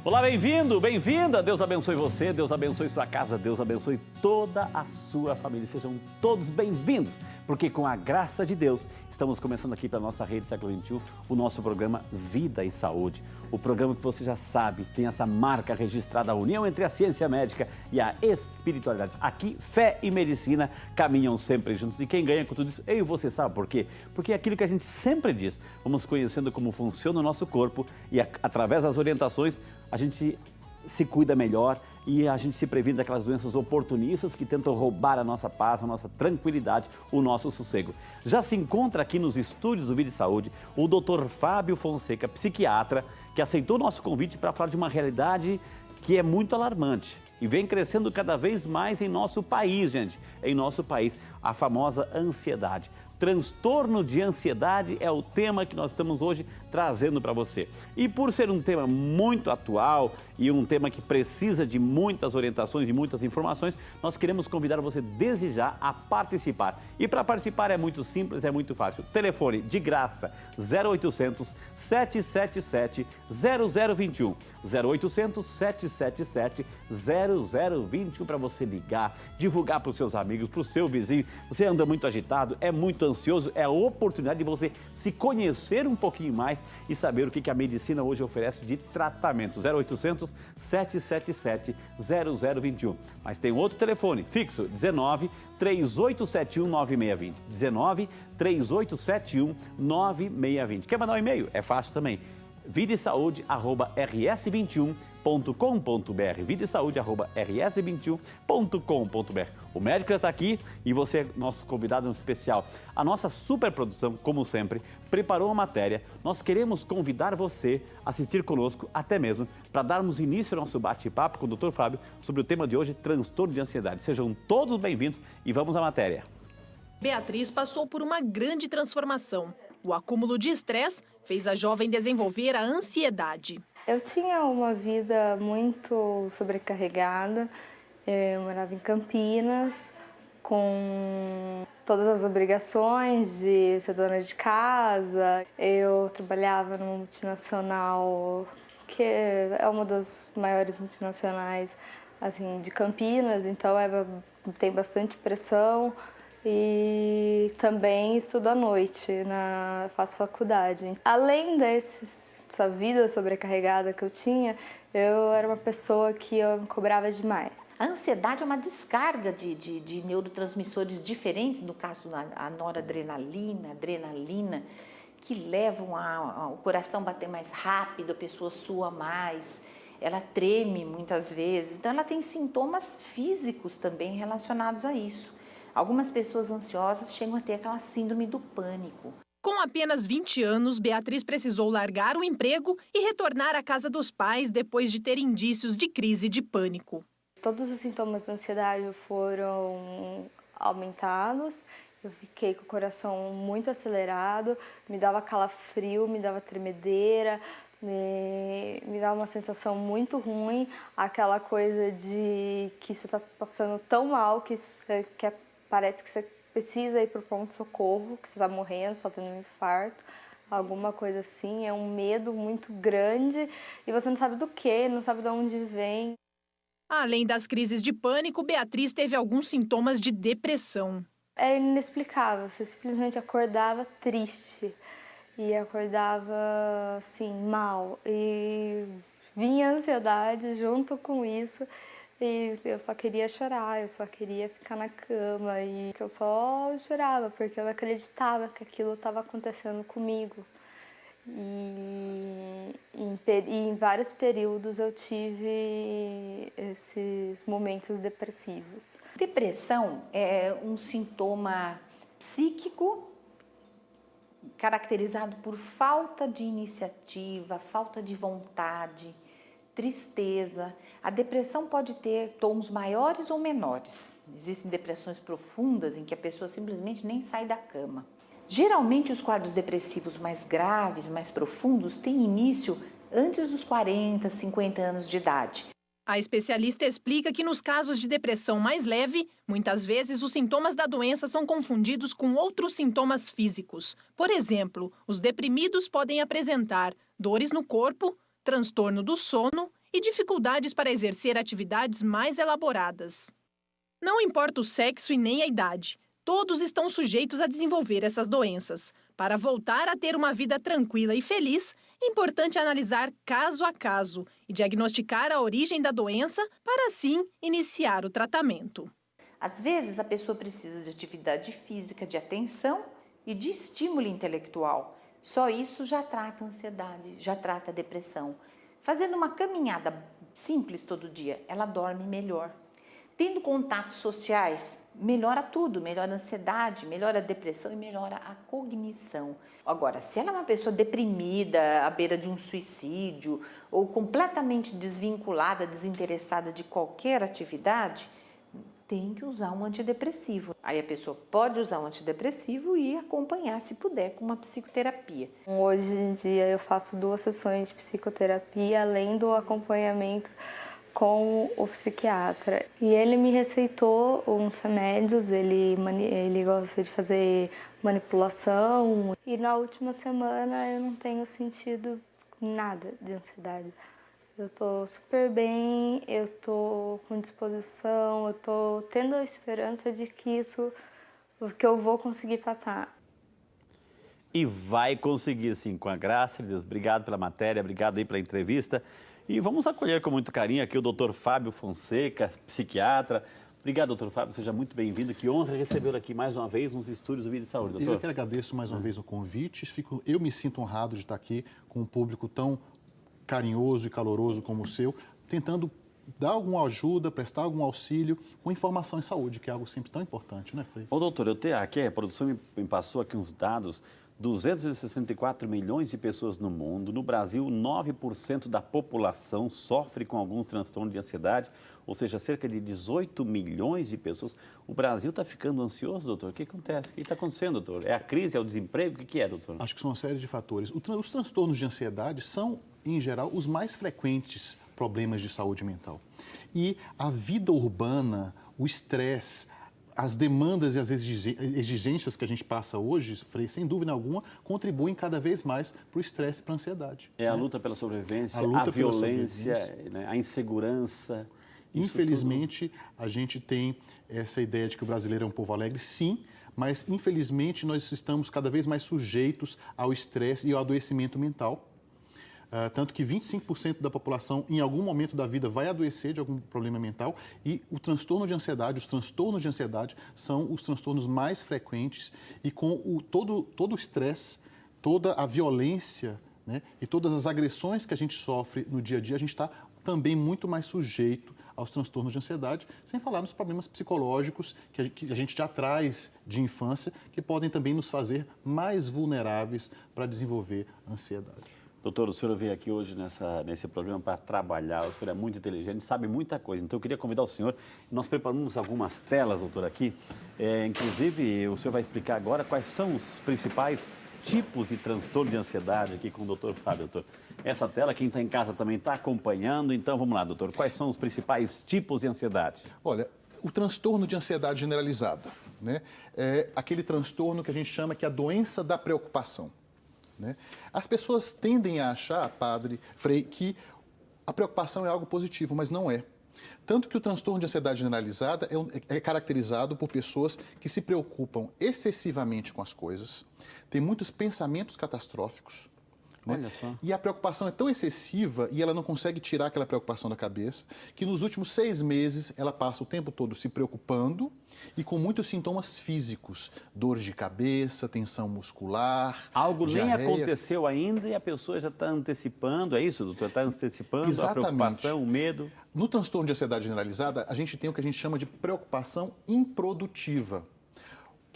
Olá, bem-vindo, bem-vinda. Deus abençoe você, Deus abençoe sua casa, Deus abençoe toda a sua família. Sejam todos bem-vindos, porque com a graça de Deus, estamos começando aqui pela nossa rede Século XXI, o nosso programa Vida e Saúde. O programa que você já sabe, tem essa marca registrada, a união entre a ciência médica e a espiritualidade. Aqui, fé e medicina caminham sempre juntos. E quem ganha com tudo isso, eu e você, sabe por quê? Porque é aquilo que a gente sempre diz, vamos conhecendo como funciona o nosso corpo e através das orientações, a gente se cuida melhor e a gente se previne daquelas doenças oportunistas que tentam roubar a nossa paz, a nossa tranquilidade, o nosso sossego. Já se encontra aqui nos estúdios do Vida e Saúde o Dr. Fábio Fonseca, psiquiatra, que aceitou o nosso convite para falar de uma realidade que é muito alarmante e vem crescendo cada vez mais em nosso país, gente. Em nosso país, a famosa ansiedade. Transtorno de ansiedade é o tema que nós estamos hoje trazendo para você. E por ser um tema muito atual e um tema que precisa de muitas orientações e muitas informações, nós queremos convidar você desde já a participar. E para participar é muito simples, é muito fácil. Telefone de graça 0800 777 0021. 0800 777 0021 para você ligar, divulgar para os seus amigos, para o seu vizinho. Você anda muito agitado, é muito ansioso, é a oportunidade de você se conhecer um pouquinho mais e saber o que a medicina hoje oferece de tratamento. 0800 777 0021. Mas tem outro telefone fixo, 19 3871 9620. 19 3871 9620. Quer mandar um e-mail? É fácil também. videsaude@rs21.com.br. videsaude@rs21.com.br. O médico já está aqui e você é nosso convidado especial. A nossa superprodução, como sempre, preparou uma matéria. Nós queremos convidar você a assistir conosco, até mesmo para darmos início ao nosso bate-papo com o Dr. Fábio sobre o tema de hoje, transtorno de ansiedade. Sejam todos bem-vindos e vamos à matéria. Beatriz passou por uma grande transformação. O acúmulo de estresse fez a jovem desenvolver a ansiedade. Eu tinha uma vida muito sobrecarregada. Eu morava em Campinas, com todas as obrigações de ser dona de casa. Eu trabalhava numa multinacional, que é uma das maiores multinacionais assim, de Campinas, então tem bastante pressão. E também estudo à noite, faço faculdade. Além dessa vida sobrecarregada que eu tinha, eu era uma pessoa que eu me cobrava demais. A ansiedade é uma descarga de neurotransmissores diferentes, no caso a noradrenalina, adrenalina, que levam o coração a bater mais rápido, a pessoa sua mais, ela treme muitas vezes, então ela tem sintomas físicos também relacionados a isso. Algumas pessoas ansiosas chegam a ter aquela síndrome do pânico. Com apenas 20 anos, Beatriz precisou largar o emprego e retornar à casa dos pais depois de ter indícios de crise de pânico. Todos os sintomas da ansiedade foram aumentados. Eu fiquei com o coração muito acelerado, me dava calafrio, me dava tremedeira, me dava uma sensação muito ruim, aquela coisa de que você está passando tão mal que parece que você precisa ir para o pronto-socorro, que você está morrendo, está tendo um infarto, alguma coisa assim. É um medo muito grande e você não sabe do que, não sabe de onde vem. Além das crises de pânico, Beatriz teve alguns sintomas de depressão. É inexplicável, você simplesmente acordava triste e acordava assim, mal. E vinha a ansiedade junto com isso. E eu só queria chorar, eu só queria ficar na cama e eu só chorava porque eu acreditava que aquilo estava acontecendo comigo. E em vários períodos eu tive esses momentos depressivos. Depressão é um sintoma psíquico caracterizado por falta de iniciativa, falta de vontade, tristeza. A depressão pode ter tons maiores ou menores. Existem depressões profundas em que a pessoa simplesmente nem sai da cama. Geralmente os quadros depressivos mais graves, mais profundos, têm início antes dos 40, 50 anos de idade. A especialista explica que nos casos de depressão mais leve, muitas vezes os sintomas da doença são confundidos com outros sintomas físicos. Por exemplo, os deprimidos podem apresentar dores no corpo, transtorno do sono e dificuldades para exercer atividades mais elaboradas. Não importa o sexo e nem a idade, todos estão sujeitos a desenvolver essas doenças. Para voltar a ter uma vida tranquila e feliz, é importante analisar caso a caso e diagnosticar a origem da doença para, assim, iniciar o tratamento. Às vezes, a pessoa precisa de atividade física, de atenção e de estímulo intelectual. Só isso já trata a ansiedade, já trata a depressão. Fazendo uma caminhada simples todo dia, ela dorme melhor. Tendo contatos sociais, melhora tudo, melhora a ansiedade, melhora a depressão e melhora a cognição. Agora, se ela é uma pessoa deprimida, à beira de um suicídio, ou completamente desvinculada, desinteressada de qualquer atividade, tem que usar um antidepressivo. Aí a pessoa pode usar um antidepressivo e acompanhar, se puder, com uma psicoterapia. Hoje em dia eu faço 2 sessões de psicoterapia, além do acompanhamento com o psiquiatra. E ele me receitou uns remédios, ele gosta de fazer manipulação. E na última semana eu não tenho sentido nada de ansiedade. Eu tô super bem, eu tô com disposição, eu tô tendo a esperança de que eu vou conseguir passar. E vai conseguir, sim, com a graça de Deus. Obrigado pela matéria, obrigado aí pela entrevista. E vamos acolher com muito carinho aqui o doutor Fábio Fonseca, psiquiatra. Obrigado, doutor Fábio, seja muito bem-vindo. Que honra recebê-lo aqui mais uma vez nos estúdios do Vida e Saúde, doutor. Eu que agradeço mais uma vez o convite. Eu me sinto honrado de estar aqui com um público tão carinhoso e caloroso como o seu, tentando dar alguma ajuda, prestar algum auxílio com informação em saúde, que é algo sempre tão importante, né, Frei? Ô, doutor, eu tenho aqui, a produção me passou aqui uns dados, 264 milhões de pessoas no mundo. No Brasil, 9% da população sofre com alguns transtornos de ansiedade, ou seja, cerca de 18 milhões de pessoas. O Brasil está ficando ansioso, doutor? O que acontece? O que está acontecendo, doutor? É a crise, é o desemprego? O que é, doutor? Acho que são uma série de fatores. Os transtornos de ansiedade são, em geral, os mais frequentes problemas de saúde mental. E a vida urbana, o estresse, as demandas e as exigências que a gente passa hoje, Frei, sem dúvida alguma, contribuem cada vez mais para o estresse e para a ansiedade. É, né? A luta pela sobrevivência, a violência, né? A insegurança. Infelizmente, a gente tem essa ideia de que o brasileiro é um povo alegre, sim, mas infelizmente nós estamos cada vez mais sujeitos ao estresse e ao adoecimento mental. Tanto que 25% da população, em algum momento da vida, vai adoecer de algum problema mental e os transtornos de ansiedade são os transtornos mais frequentes e com todo o estresse, toda a violência, né, e todas as agressões que a gente sofre no dia a dia, a gente está também muito mais sujeito aos transtornos de ansiedade, sem falar nos problemas psicológicos que a gente já traz de infância, que podem também nos fazer mais vulneráveis para desenvolver ansiedade. Doutor, o senhor veio aqui hoje nesse programa para trabalhar, o senhor é muito inteligente, sabe muita coisa, então eu queria convidar o senhor, nós preparamos algumas telas, doutor, aqui, inclusive o senhor vai explicar agora quais são os principais tipos de transtorno de ansiedade aqui com o doutor Fábio, doutor. Essa tela, quem está em casa também está acompanhando, então vamos lá, doutor, quais são os principais tipos de ansiedade? Olha, o transtorno de ansiedade generalizada, né, é aquele transtorno que a gente chama que é a doença da preocupação. Né? As pessoas tendem a achar, padre Frei, que a preocupação é algo positivo, mas não é. Tanto que o transtorno de ansiedade generalizada é caracterizado por pessoas que se preocupam excessivamente com as coisas, têm muitos pensamentos catastróficos. Né? Olha só. E a preocupação é tão excessiva e ela não consegue tirar aquela preocupação da cabeça, que nos últimos 6 meses ela passa o tempo todo se preocupando e com muitos sintomas físicos, dor de cabeça, tensão muscular, algo diarreia. Nem aconteceu ainda e a pessoa já está antecipando, é isso, doutor? Está antecipando Exatamente. A preocupação, o medo? No transtorno de ansiedade generalizada, a gente tem o que a gente chama de preocupação improdutiva.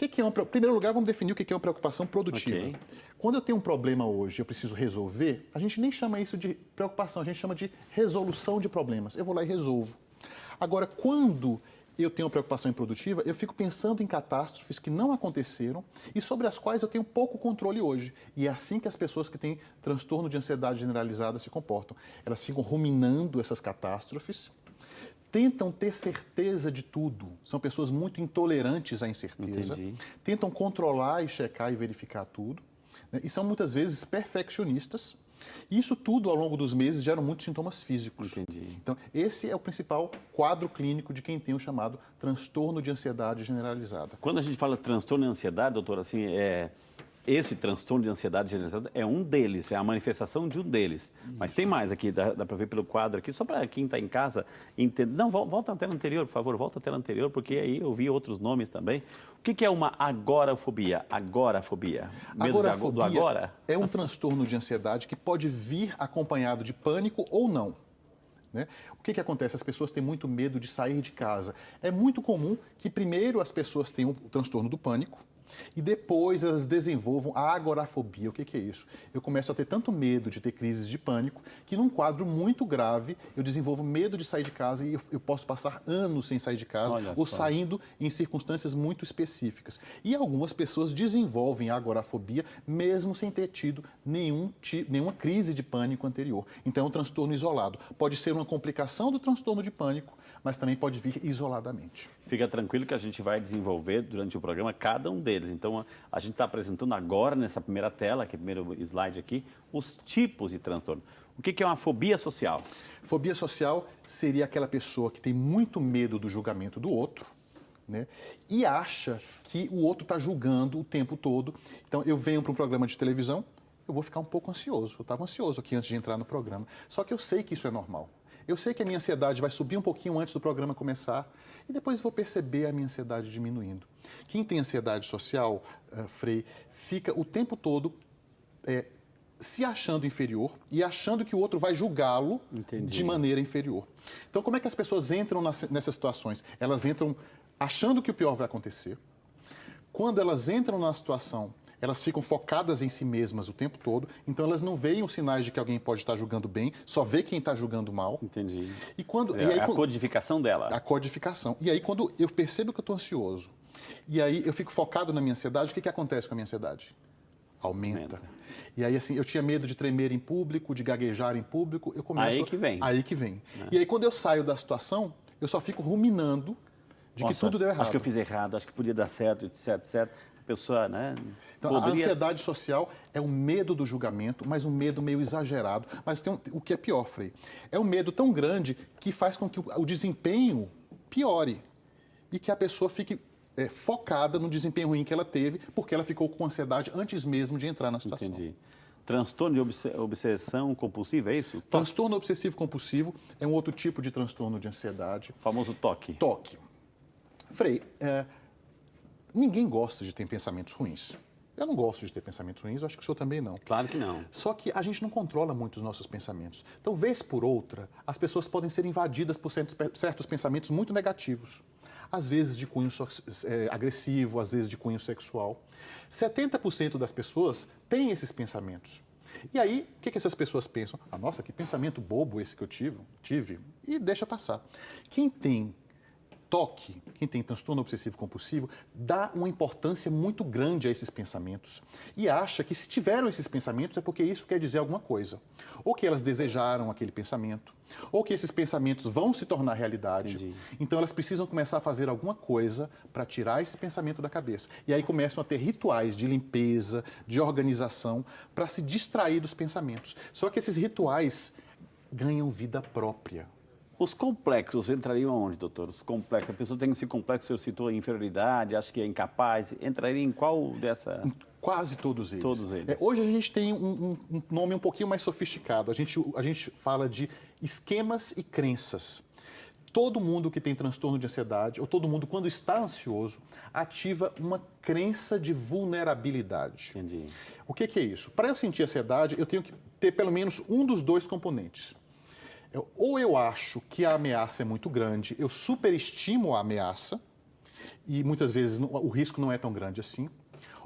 Em primeiro lugar, vamos definir o que é uma preocupação produtiva. Okay. Quando eu tenho um problema hoje e eu preciso resolver, a gente nem chama isso de preocupação, a gente chama de resolução de problemas. Eu vou lá e resolvo. Agora, quando eu tenho uma preocupação improdutiva, eu fico pensando em catástrofes que não aconteceram e sobre as quais eu tenho pouco controle hoje. E é assim que as pessoas que têm transtorno de ansiedade generalizada se comportam. Elas ficam ruminando essas catástrofes, tentam ter certeza de tudo. São pessoas muito intolerantes à incerteza. Entendi. Tentam controlar e checar e verificar tudo. Né? E são muitas vezes perfeccionistas Isso tudo, ao longo dos meses, gera muitos sintomas físicos. Entendi. Então, esse é o principal quadro clínico de quem tem o chamado transtorno de ansiedade generalizada. Quando a gente fala transtorno de ansiedade, doutor, assim, esse transtorno de ansiedade generalizada é um deles, é a manifestação de um deles. Isso. Mas tem mais aqui, dá para ver pelo quadro aqui, só para quem está em casa entender. Não, volta à tela anterior, por favor, volta à tela anterior, porque aí eu vi outros nomes também. O que é uma agorafobia? Agorafobia. Medo Agorafobia do agora? É um transtorno de ansiedade que pode vir acompanhado de pânico ou não. Né? O que acontece? As pessoas têm muito medo de sair de casa. É muito comum que primeiro as pessoas tenham o transtorno do pânico, e depois elas desenvolvam a agorafobia. O que é isso? Eu começo a ter tanto medo de ter crises de pânico que num quadro muito grave eu desenvolvo medo de sair de casa e eu posso passar anos sem sair de casa ou saindo em circunstâncias muito específicas. E algumas pessoas desenvolvem a agorafobia mesmo sem ter tido nenhuma crise de pânico anterior. Então é um transtorno isolado. Pode ser uma complicação do transtorno de pânico, mas também pode vir isoladamente. Fica tranquilo que a gente vai desenvolver durante o programa cada um deles. Então, a gente está apresentando agora, nessa primeira tela, que é o primeiro slide aqui, os tipos de transtorno. O que é uma fobia social? Fobia social seria aquela pessoa que tem muito medo do julgamento do outro, né? E acha que o outro está julgando o tempo todo. Então, eu venho para um programa de televisão, eu vou ficar um pouco ansioso. Eu estava ansioso aqui antes de entrar no programa. Só que eu sei que isso é normal. Eu sei que a minha ansiedade vai subir um pouquinho antes do programa começar e depois vou perceber a minha ansiedade diminuindo. Quem tem ansiedade social, Frei, fica o tempo todo se achando inferior e achando que o outro vai julgá-lo de maneira inferior. Então, como é que as pessoas entram nessas situações? Elas entram achando que o pior vai acontecer. Quando elas entram na situação, elas ficam focadas em si mesmas o tempo todo, então elas não veem os sinais de que alguém pode estar julgando bem, só vê quem está julgando mal. Entendi. E quando, a codificação dela. A codificação. E aí, quando eu percebo que eu estou ansioso, e aí eu fico focado na minha ansiedade, o que acontece com a minha ansiedade? Aumenta. E aí, assim, eu tinha medo de tremer em público, de gaguejar em público, eu começo... Aí que vem. Aí que vem. E aí, quando eu saio da situação, eu só fico ruminando de que tudo deu errado. Acho que eu fiz errado, acho que podia dar certo, etc. Pessoa, né? Então, a ansiedade social é o medo do julgamento, mas um medo meio exagerado. Mas tem o que é pior, Frei, é um medo tão grande que faz com que o desempenho piore e que a pessoa fique focada no desempenho ruim que ela teve, porque ela ficou com ansiedade antes mesmo de entrar na situação. Entendi. Transtorno de obsessão compulsiva, é isso? Transtorno obsessivo compulsivo é um outro tipo de transtorno de ansiedade. O famoso TOC. TOC. Frei, ninguém gosta de ter pensamentos ruins. Eu não gosto de ter pensamentos ruins, eu acho que o senhor também não. Claro que não. Só que a gente não controla muito os nossos pensamentos. Então, vez por outra, as pessoas podem ser invadidas por certos pensamentos muito negativos. Às vezes de cunho agressivo, às vezes de cunho sexual. 70% das pessoas têm esses pensamentos. E aí, o que essas pessoas pensam? Nossa, que pensamento bobo esse que eu tive. E deixa passar. Quem tem TOC, quem tem transtorno obsessivo compulsivo, dá uma importância muito grande a esses pensamentos e acha que se tiveram esses pensamentos é porque isso quer dizer alguma coisa. Ou que elas desejaram aquele pensamento, ou que esses pensamentos vão se tornar realidade. Entendi. Então elas precisam começar a fazer alguma coisa para tirar esse pensamento da cabeça. E aí começam a ter rituais de limpeza, de organização, para se distrair dos pensamentos. Só que esses rituais ganham vida própria. Os complexos entrariam aonde, doutor? Os complexos. A pessoa tem esse complexo, eu citou a inferioridade, acha que é incapaz. Entraria em qual dessa? Quase todos eles. Todos eles. Hoje a gente tem um nome um pouquinho mais sofisticado. A gente fala de esquemas e crenças. Todo mundo que tem transtorno de ansiedade, ou todo mundo, quando está ansioso, ativa uma crença de vulnerabilidade. Entendi. O que é isso? Para eu sentir ansiedade, eu tenho que ter pelo menos um dos dois componentes. Ou eu acho que a ameaça é muito grande, eu superestimo a ameaça, e muitas vezes o risco não é tão grande assim,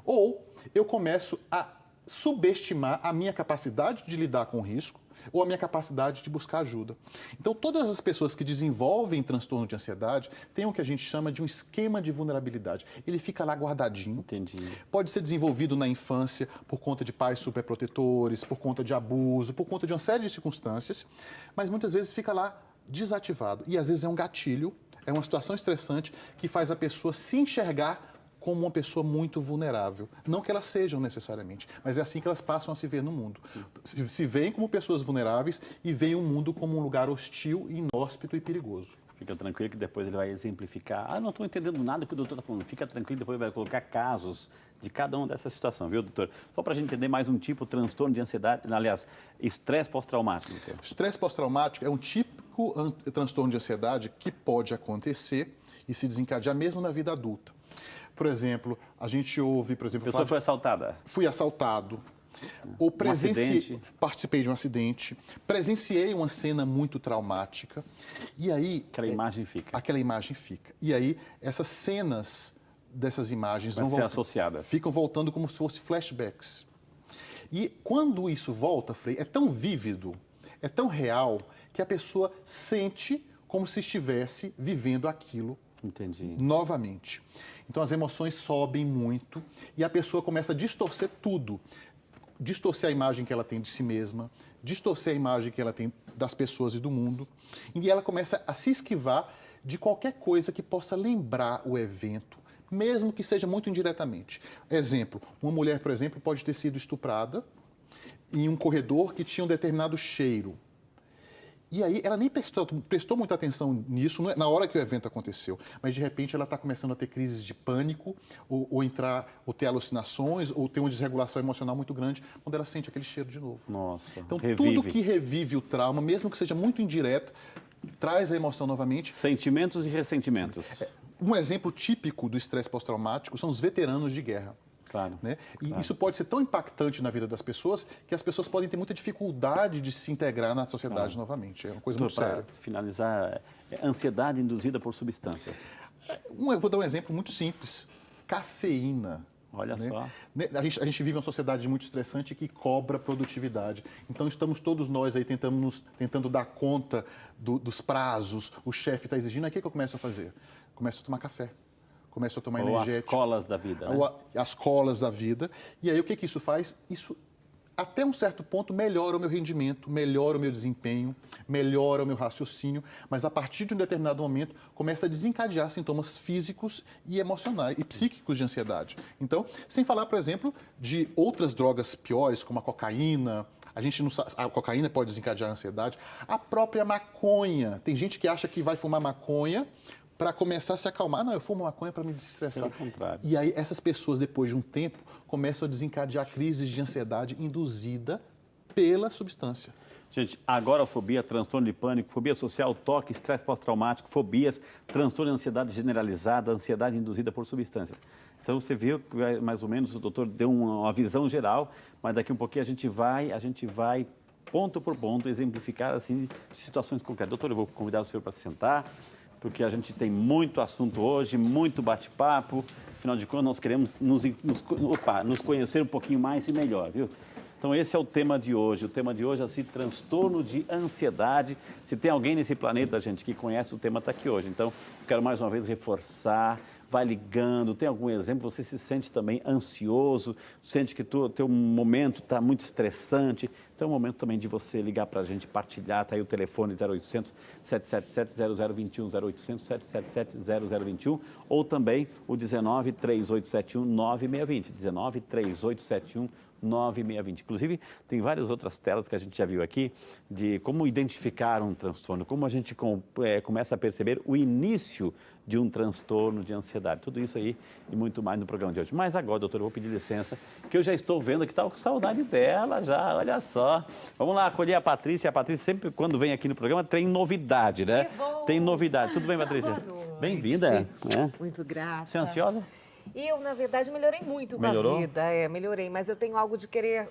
ou eu começo a subestimar a minha capacidade de lidar com o risco, ou a minha capacidade de buscar ajuda. Então, todas as pessoas que desenvolvem transtorno de ansiedade têm o que a gente chama de um esquema de vulnerabilidade. Ele fica lá guardadinho. Entendi. Pode ser desenvolvido na infância por conta de pais superprotetores, por conta de abuso, por conta de uma série de circunstâncias, mas muitas vezes fica lá desativado. E às vezes é um gatilho, é uma situação estressante que faz a pessoa se enxergar como uma pessoa muito vulnerável. Não que elas sejam necessariamente, mas é assim que elas passam a se ver no mundo. Se veem como pessoas vulneráveis e veem o mundo como um lugar hostil, inóspito e perigoso. Fica tranquilo que depois ele vai exemplificar. Não estou entendendo nada que o doutor está falando. Fica tranquilo, depois ele vai colocar casos de cada uma dessas situações, viu, doutor? Só para a gente entender mais um tipo, transtorno de ansiedade, aliás, estresse pós-traumático. Doutor. Estresse pós-traumático é um típico transtorno de ansiedade que pode acontecer e se desencadear mesmo na vida adulta. Por exemplo, a gente ouve, por exemplo... A pessoa foi assaltada. Fui assaltado. Ou participei de um acidente, presenciei uma cena muito traumática e aí... Aquela imagem fica. Aquela imagem fica. E aí, essas cenas dessas imagens ficam voltando como se fossem flashbacks. E quando isso volta, Frei, é tão vívido, é tão real, que a pessoa sente como se estivesse vivendo aquilo novamente. Então, as emoções sobem muito e a pessoa começa a distorcer tudo. Distorcer a imagem que ela tem de si mesma, distorcer a imagem que ela tem das pessoas e do mundo. E ela começa a se esquivar de qualquer coisa que possa lembrar o evento, mesmo que seja muito indiretamente. Exemplo, uma mulher, por exemplo, pode ter sido estuprada em um corredor que tinha um determinado cheiro. E aí ela nem prestou muita atenção nisso na hora que o evento aconteceu, mas de repente ela está começando a ter crises de pânico, ou ter alucinações, ou ter uma desregulação emocional muito grande, quando ela sente aquele cheiro de novo. Nossa, então tudo que revive o trauma, mesmo que seja muito indireto, traz a emoção novamente. Sentimentos e ressentimentos. Um exemplo típico do estresse pós-traumático são os veteranos de guerra. Claro, né? E isso pode ser tão impactante na vida das pessoas que as pessoas podem ter muita dificuldade de se integrar na sociedade novamente. É uma coisa muito séria. Para finalizar, ansiedade induzida por substância. Eu vou dar um exemplo muito simples. Cafeína. Olha só. A gente vive uma sociedade muito estressante que cobra produtividade. Então, estamos todos nós aí tentando dar conta dos prazos, o chefe está exigindo. Aí o que eu começo a fazer? Começo a tomar café. Começo a tomar energético. As colas da vida, né? As colas da vida. E aí, o que isso faz? Isso, até um certo ponto, melhora o meu rendimento, melhora o meu desempenho, melhora o meu raciocínio, mas a partir de um determinado momento, começa a desencadear sintomas físicos e emocionais, e psíquicos de ansiedade. Então, sem falar, por exemplo, de outras drogas piores, como a cocaína. A cocaína pode desencadear a ansiedade. A própria maconha. Tem gente que acha que vai fumar maconha para começar a se acalmar. Não, eu fumo maconha para me desestressar. Pelo contrário. E aí essas pessoas, depois de um tempo, começam a desencadear crises de ansiedade induzida pela substância. Gente, agorafobia, transtorno de pânico, fobia social, toque, estresse pós-traumático, fobias, transtorno de ansiedade generalizada, ansiedade induzida por substâncias. Então você viu que mais ou menos o doutor deu uma visão geral, mas daqui um pouquinho a gente vai ponto por ponto exemplificar assim situações concretas. Doutor, eu vou convidar o senhor para se sentar, porque a gente tem muito assunto hoje, muito bate-papo. Afinal de contas, nós queremos nos conhecer um pouquinho mais e melhor, viu? Então, esse é o tema de hoje. O tema de hoje é assim, transtorno de ansiedade. Se tem alguém nesse planeta, gente, que conhece o tema, está aqui hoje. Então, eu quero mais uma vez reforçar. Vai ligando, tem algum exemplo, você se sente também ansioso, sente que o teu momento está muito estressante, então é o momento também de você ligar para a gente, partilhar, está aí o telefone 0800 777 0021, 0800 777 0021, ou também o 19 3871 9620, 19 3871 9620. Inclusive, tem várias outras telas que a gente já viu aqui de como identificar um transtorno, como a gente começa a perceber o início de um transtorno de ansiedade. Tudo isso aí e muito mais no programa de hoje. Mas agora, doutor, eu vou pedir licença, que eu já estou vendo que está com saudade dela já, olha só. Vamos lá acolher a Patrícia. A Patrícia sempre, quando vem aqui no programa, tem novidade, né? Que bom. Tem novidade. Tudo bem, Patrícia? Bem-vinda. Muito grata. Você é ansiosa? Eu, na verdade, melhorei muito com a vida. Melhorei, mas eu tenho algo de querer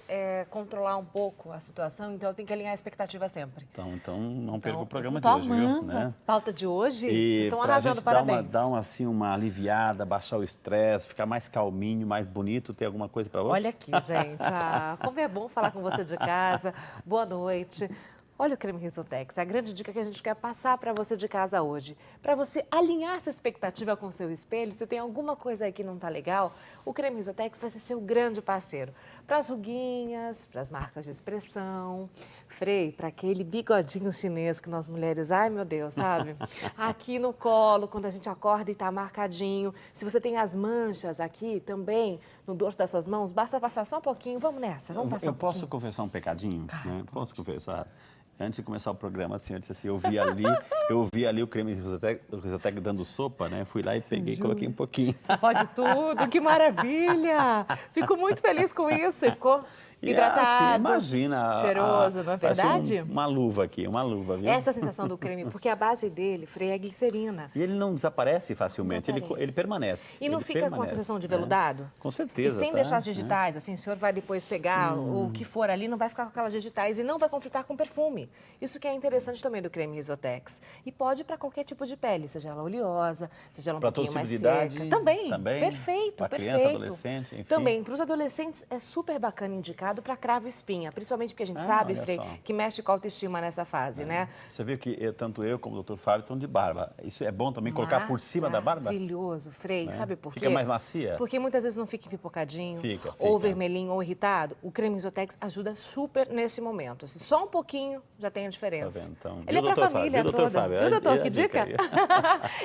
controlar um pouco a situação, então eu tenho que alinhar a expectativa sempre. Então não perca o programa de hoje, viu? Né? Pauta de hoje, vocês estão arrasando, parabéns. Dar uma aliviada, baixar o estresse, ficar mais calminho, mais bonito, tem alguma coisa para hoje? Olha aqui, gente, como é bom falar com você de casa. Boa noite. Olha o creme Risotex, a grande dica que a gente quer passar para você de casa hoje. Para você alinhar essa expectativa com o seu espelho, se tem alguma coisa aí que não está legal, o creme Risotex vai ser seu grande parceiro. Para as ruguinhas, para as marcas de expressão, Frei, para aquele bigodinho chinês que nós mulheres, ai meu Deus, sabe? Aqui no colo, quando a gente acorda e tá marcadinho. Se você tem as manchas aqui também, no dorso das suas mãos, basta passar só um pouquinho. Vamos nessa, vamos passar Eu posso confessar um pecadinho? Né? Posso confessar? Antes de começar o programa, assim, eu disse assim, eu vi ali o creme Risotec dando sopa, né? Fui lá e peguei e coloquei um pouquinho. Você pode tudo, que maravilha! Fico muito feliz com isso. E ficou hidratado, assim, imagina. cheiroso, não é verdade? Uma luva aqui, uma luva, viu? Essa sensação do creme, porque a base dele, Frei, é glicerina. E ele não desaparece facilmente, Desaparece. ele permanece. E não ele fica permanece, com a sensação de né? veludado? Com certeza. E sem tá? deixar as digitais, assim, o senhor vai depois pegar o que for ali, não vai ficar com aquelas digitais e não vai conflitar com perfume. Isso que é interessante também do creme Risotex. E pode para qualquer tipo de pele, seja ela oleosa, seja ela um pra pouquinho todo mais tipo de idade, seca. Também, também. perfeito, Pra perfeito. criança, adolescente, enfim. Também, para os adolescentes é super bacana, indicado para cravo e espinha, principalmente porque a gente sabe, olha Frei, só. que mexe com a autoestima nessa fase, né? Você viu que tanto eu como o Dr. Fábio estão de barba. Isso é bom também colocar por cima da barba? Maravilhoso, Frei. Sabe por quê? Fica mais macia? Porque muitas vezes não fica pipocadinho, Fica. ou vermelhinho, ou irritado. O creme Risotex ajuda super nesse momento. Assim, só um pouquinho já tem a diferença. Tá vendo? Então, Ele é viu, pra Dr. Fábio? família Viu, Dr. toda. Fábio? Viu, doutor? É a Que dica dica?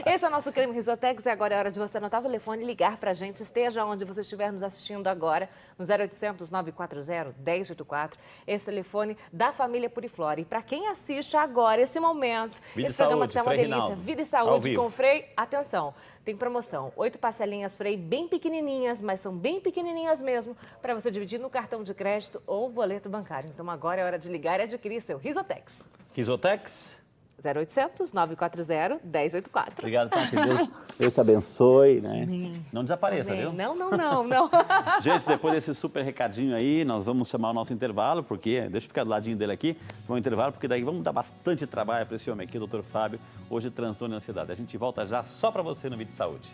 Esse é o nosso creme Risotex e agora é hora de você anotar o telefone e ligar pra gente, esteja onde você estiver nos assistindo agora, no 0800 940 1084. Esse telefone da família Puriflora. E para quem assiste agora, esse momento, Vida esse e programa Saúde, tá uma Frei delícia. Rinaldo. Vida e Ao Saúde vivo. com Frei. Atenção, tem promoção. 8 parcelinhas Frei, bem pequenininhas, mas são bem pequenininhas mesmo, para você dividir no cartão de crédito ou boleto bancário. Então agora é hora de ligar e adquirir seu Risotex. Risotex? 0800 940 1084. Obrigado, Tati. Deus te abençoe, né? Amém. Não desapareça, Amém. viu? Não. Gente, depois desse super recadinho aí, nós vamos chamar o nosso intervalo, porque, deixa eu ficar do ladinho dele aqui, vamos intervalo, porque daí vamos dar bastante trabalho para esse homem aqui, o Dr. Fábio, hoje transtorno e ansiedade. A gente volta já só para você no Vídeo de Saúde.